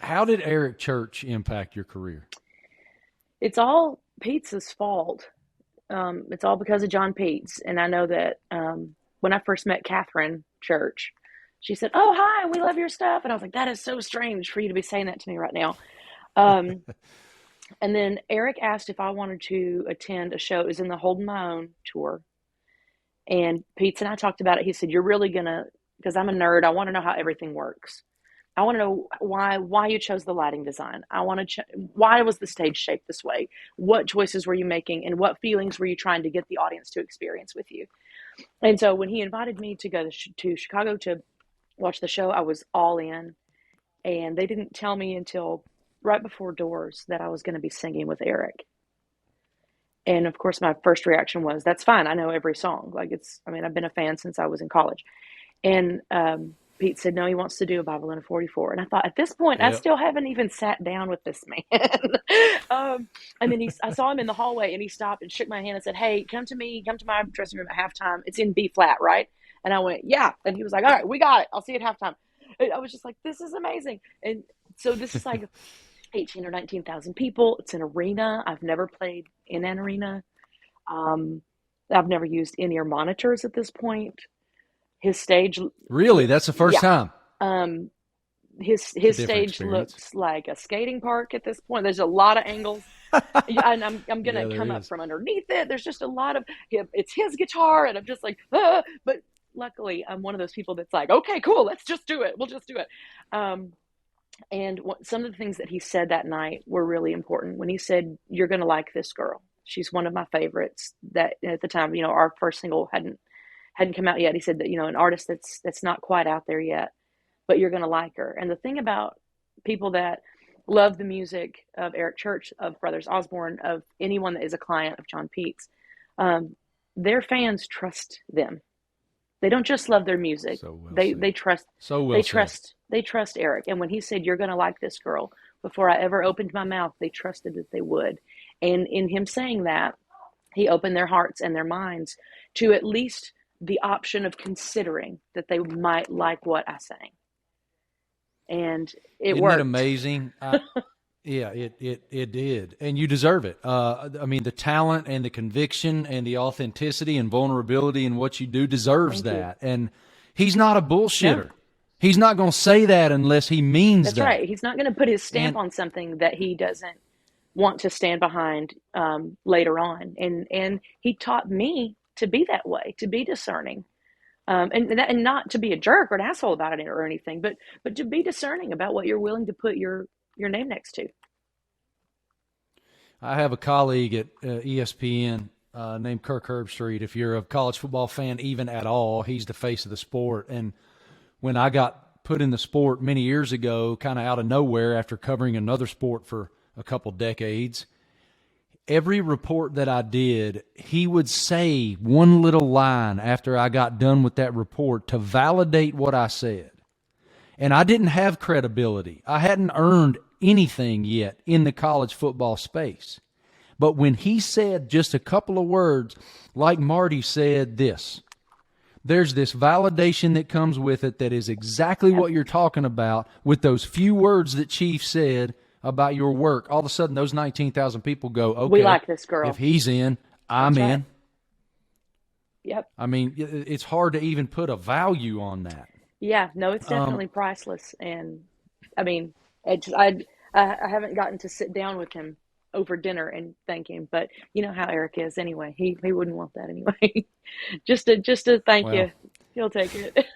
How did Eric Church impact your career? It's all Pete's fault. It's all because of John Pete's. And I know that when I first met Catherine Church, she said, "Oh, hi, we love your stuff." And I was like, "That is so strange for you to be saying that to me right now." Um, and then Eric asked if I wanted to attend a show. It was in the Holdin My Own Tour. And Pete and I talked about it. He said, "You're really going to, because I'm a nerd, I want to know how everything works. I want to know why you chose the lighting design. I want to why was the stage shaped this way? What choices were you making, and what feelings were you trying to get the audience to experience with you?" And so when he invited me to go to Chicago to watch the show, I was all in. And they didn't tell me until right before doors that I was going to be singing with Eric. And of course, my first reaction was, "That's fine. I know every song. Like I mean, I've been a fan since I was in college." And Pete said, "No, he wants to do a Bible in a 44." And I thought, at this point, I Yep. still haven't even sat down with this man. And then I saw him in the hallway, and he stopped and shook my hand and said, "Hey, come to my dressing room at halftime. It's in B flat, right?" And I went, "Yeah." And he was like, "All right, we got it. I'll see you at halftime." And I was just like, "This is amazing." And so this is like 18 or 19,000 people. It's an arena. I've never played in an arena. Um, I've never used in-ear monitors at this point. His stage, Really? That's the first yeah. time? Um, It's a his different stage experience. looks like a skating park at this point. There's a lot of angles, and I'm gonna Yeah, there come up is. from underneath it. There's just a lot of it's his guitar, and I'm just like, ah. But luckily, I'm one of those people that's like, "Okay, cool, let's just do it. We'll just do it." Um, and some of the things that he said that night were really important. When he said, "You're gonna like this girl. She's one of my favorites." That at the time, our first single hadn't come out yet. He said that an artist that's not quite out there yet, but you're gonna like her. And the thing about people that love the music of Eric Church, of Brothers Osborne, of anyone that is a client of John Pete's, um, their fans trust them. They don't just love their music. So well They said. trust So they well said. trust they trust Eric. And when he said, "You're gonna like this girl," before I ever opened my mouth, they trusted that they would. And in him saying that, he opened their hearts and their minds to at least the option of considering that they might like what I sang. And it Isn't it worked. amazing? Yeah, it did, and you deserve it. I mean, the talent and the conviction and the authenticity and vulnerability in what you do deserves Thank you. that. And he's not a No, bullshitter. He's not going to say that unless he means that's right. that. He's not going to put his stamp And on something that he doesn't want to stand behind later on. And he taught me to be that way, to be discerning, and not to be a jerk or an asshole about it or anything, but to be discerning about what you're willing to put your name next to. I have a colleague at ESPN named Kirk Herbstreit. If you're a college football fan, even at all, he's the face of the sport. And when I got put in the sport many years ago, kind of out of nowhere after covering another sport for a couple decades, every report that I did, he would say one little line after I got done with that report to validate what I said. And I didn't have credibility. I hadn't earned anything yet in the college football space. But when he said just a couple of words, like Marty said this, there's this validation that comes with it that is exactly Yep. what you're talking about with those few words that Chief said about your work. All of a sudden, those 19,000 people go, We okay, like this if girl. he's in, I'm That's right. in. Yep. I mean, it's hard to even put a value on that. Yeah. No, it's Um, definitely priceless. And I mean, I haven't gotten to sit down with him over dinner and thank him, but you know how Eric is anyway. He wouldn't want that anyway. Just to thank well, you. He'll take it.